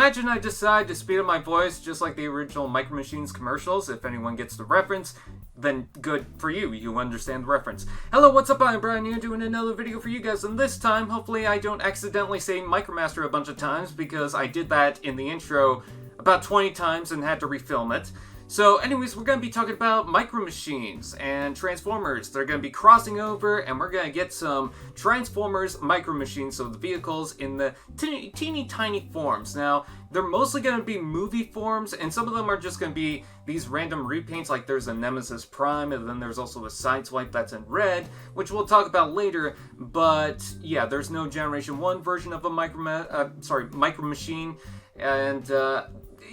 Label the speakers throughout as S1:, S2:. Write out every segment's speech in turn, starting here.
S1: imagine I decide to speed up my voice just like the original Micro Machines commercials. If anyone gets the reference, then good for you. You understand the reference. Hello, what's up? I'm Brian here doing another video for you guys, and this time, hopefully I don't accidentally say Micromaster a bunch of times because I did that in the intro about 20 times and had to refilm it. So anyways, we're going to be talking about Micro Machines and Transformers. They're going to be crossing over, and we're going to get some Transformers Micro Machines, so the vehicles in the teeny tiny forms. Now, they're mostly going to be movie forms, and some of them are just going to be these random repaints, like there's a Nemesis Prime, and then there's also a Sideswipe that's in red, which we'll talk about later. But yeah, there's no Generation 1 version of a Micro Machine, and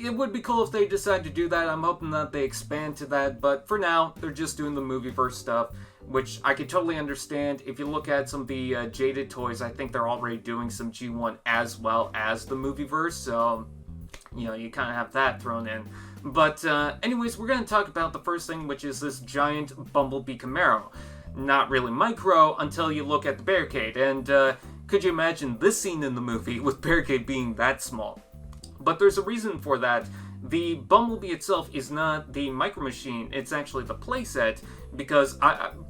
S1: it would be cool if they decide to do that. I'm hoping that they expand to that, but for now, they're just doing the movieverse stuff, which I could totally understand. If you look at some of the Jaded toys, I think they're already doing some G1 as well as the movieverse, so, you know, you kind of have that thrown in. But anyways, we're going to talk about the first thing, which is this giant Bumblebee Camaro. Not really micro until you look at the Barricade, and could you imagine this scene in the movie with Barricade being that small? But there's a reason for that. The Bumblebee itself is not the Micro Machine, it's actually the Playset, because,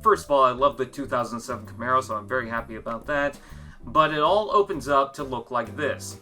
S1: first of all, I love the 2007 Camaro, so I'm very happy about that. But it all opens up to look like this.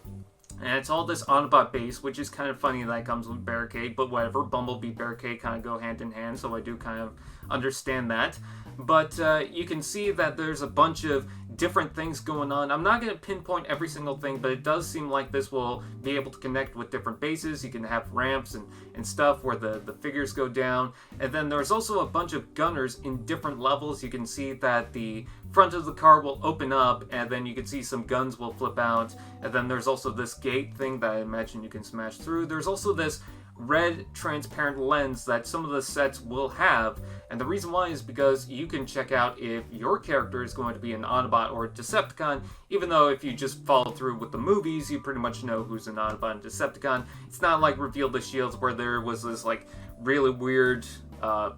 S1: And it's all this Autobot base, which is kind of funny that comes with Barricade, but whatever, Bumblebee, Barricade kind of go hand in hand, so I do kind of understand that. But you can see that there's a bunch of different things going on. I'm not going to pinpoint every single thing, but it does seem like this will be able to connect with different bases. You can have ramps and stuff where the figures go down. And then there's also a bunch of gunners in different levels. You can see that the front of the car will open up, and then you can see some guns will flip out. And then there's also this gate thing that I imagine you can smash through. There's also this red transparent lens that some of the sets will have, and the reason why is because you can check out if your character is going to be an Autobot or a Decepticon, even though if you just follow through with the movies, you pretty much know who's an Autobot and Decepticon. It's not like Reveal the Shields where there was this like really weird,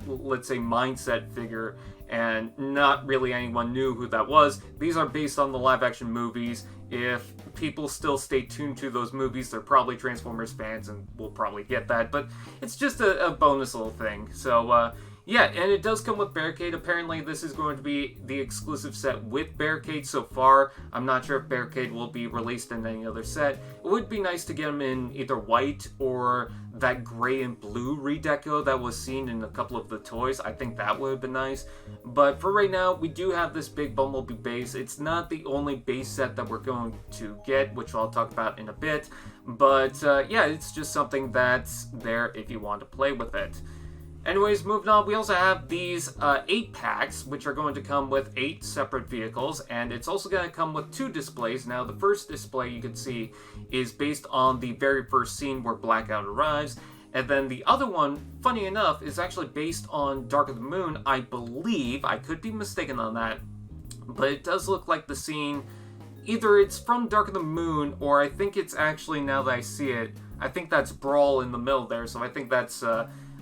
S1: let's say mindset figure, and not really anyone knew who that was. These are based on the live action movies. If people still stay tuned to those movies, they're probably Transformers fans and will probably get that, but it's just a bonus little thing. So yeah, and it does come with Barricade. Apparently this is going to be the exclusive set with Barricade so far. I'm not sure if Barricade will be released in any other set. It would be nice to get them in either white or that gray and blue redeco that was seen in a couple of the toys. I think that would have been nice. But for right now, we do have this big Bumblebee base. It's not the only base set that we're going to get, which I'll talk about in a bit. But yeah, it's just something that's there if you want to play with it. Anyways, moving on, we also have these 8 packs, which are going to come with 8 separate vehicles, and it's also going to come with 2 displays. Now, the first display you can see is based on the very first scene where Blackout arrives, and then the other one, funny enough, is actually based on Dark of the Moon, I believe. I could be mistaken on that, but it does look like the scene, either it's from Dark of the Moon, or I think it's actually, now that I see it, I think that's Brawl in the middle there, so I think that's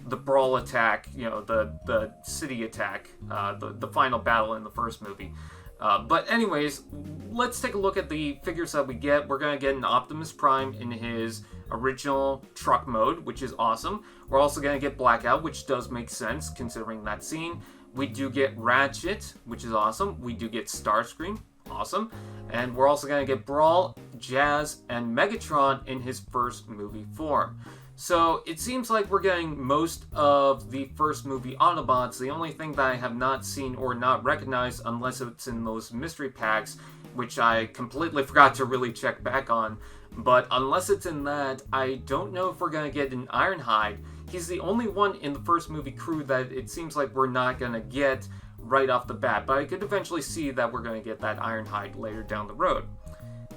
S1: the Brawl attack, you know, the city attack, the final battle in the first movie. But anyways, let's take a look at the figures that we get. We're going to get an Optimus Prime in his original truck mode, which is awesome. We're also going to get Blackout, which does make sense considering that scene. We do get Ratchet, which is awesome. We do get Starscream, awesome. And we're also going to get Brawl, Jazz, and Megatron in his first movie form. So it seems like we're getting most of the first movie Autobots. The only thing that I have not seen or not recognized, unless it's in those mystery packs, which I completely forgot to really check back on, but unless it's in that, I don't know if we're going to get an Ironhide. He's the only one in the first movie crew that it seems like we're not going to get right off the bat, but I could eventually see that we're going to get that Ironhide later down the road.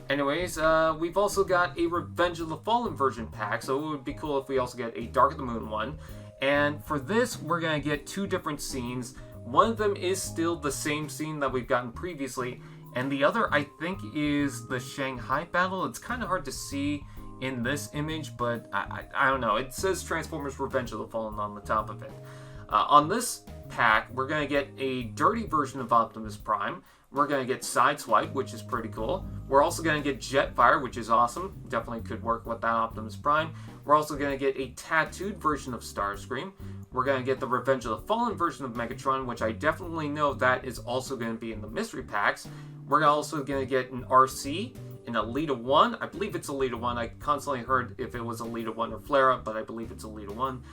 S1: Anyways, we've also got a Revenge of the Fallen version pack, so it would be cool if we also get a Dark of the Moon one. And for this, we're going to get 2 different scenes. One of them is still the same scene that we've gotten previously, and the other, I think, is the Shanghai battle. It's kind of hard to see in this image, but I don't know. It says Transformers Revenge of the Fallen on the top of it. On this pack, we're going to get a dirty version of Optimus Prime. We're going to get Sideswipe, which is pretty cool. We're also going to get Jetfire, which is awesome. Definitely could work with that Optimus Prime. We're also going to get a tattooed version of Starscream. We're going to get the Revenge of the Fallen version of Megatron, which I definitely know that is also going to be in the mystery packs. We're also going to get an Arcee, an Elita 1. I believe it's Elita 1. I constantly heard if it was Elita 1 or Flare-Up, but I believe it's Elita 1.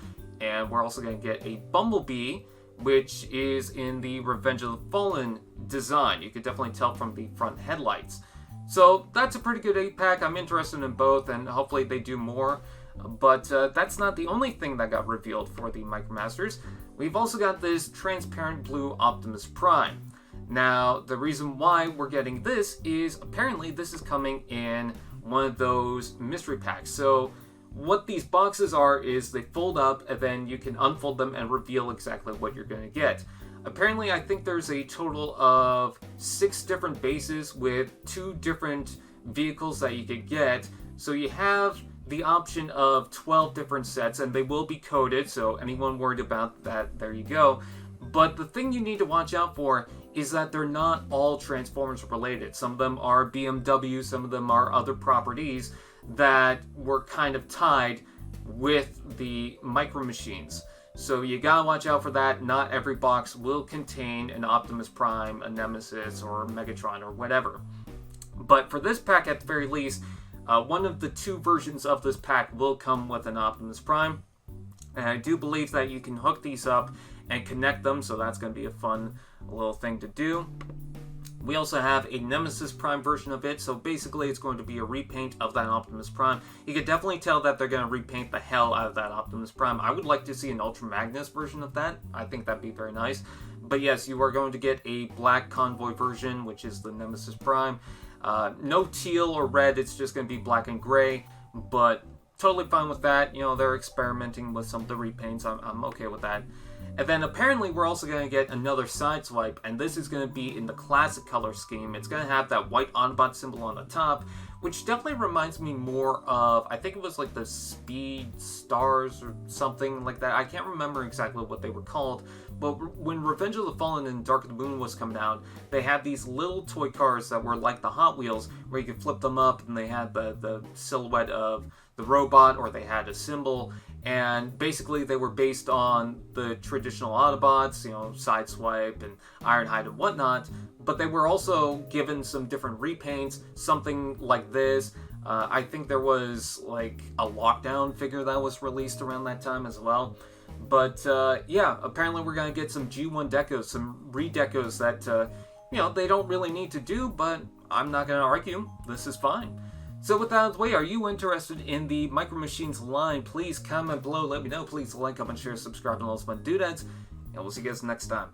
S1: And we're also going to get a Bumblebee, which is in the Revenge of the Fallen design. You could definitely tell from the front headlights. So that's a pretty good 8-pack. I'm interested in both, and hopefully they do more. But that's not the only thing that got revealed for the MicroMasters. We've also got this transparent blue Optimus Prime. Now, the reason why we're getting this is apparently this is coming in one of those mystery packs. So what these boxes are is they fold up and then you can unfold them and reveal exactly what you're going to get. Apparently, I think there's a total of 6 different bases with 2 different vehicles that you could get. So you have the option of 12 different sets, and they will be coded, so anyone worried about that, there you go. But the thing you need to watch out for is that they're not all Transformers related. Some of them are BMW, some of them are other properties that were kind of tied with the Micro Machines. So you gotta watch out for that. Not every box will contain an Optimus Prime, a Nemesis, or Megatron, or whatever. But for this pack, at the very least, one of the 2 versions of this pack will come with an Optimus Prime. And I do believe that you can hook these up and connect them, so that's going to be a fun little thing to do. We also have a Nemesis Prime version of it, so basically it's going to be a repaint of that Optimus Prime. You can definitely tell that they're going to repaint the hell out of that Optimus Prime. I would like to see an Ultra Magnus version of that. I think that'd be very nice. But yes, you are going to get a black convoy version, which is the Nemesis Prime. No teal or red, it's just going to be black and gray, but totally fine with that. You know, they're experimenting with some of the repaints. I'm okay with that. And then apparently we're also going to get another Sideswipe, and this is going to be in the classic color scheme. It's going to have that white Autobot symbol on the top, which definitely reminds me more of, I think it was like the Speed Stars or something like that. I can't remember exactly what they were called, but when Revenge of the Fallen and Dark of the Moon was coming out, they had these little toy cars that were like the Hot Wheels, where you could flip them up, and they had the silhouette of the robot, or they had a symbol, and basically they were based on the traditional Autobots, you know, Sideswipe and Ironhide and whatnot, but they were also given some different repaints, something like this. I think there was like a Lockdown figure that was released around that time as well. But yeah, apparently we're going to get some G1 decos, some redecos that, you know, they don't really need to do, but I'm not going to argue. This is fine. So with that out of the way, are you interested in the Micro Machines line? Please comment below, let me know. Please like, comment, share, subscribe, and all those fun doodads. And we'll see you guys next time.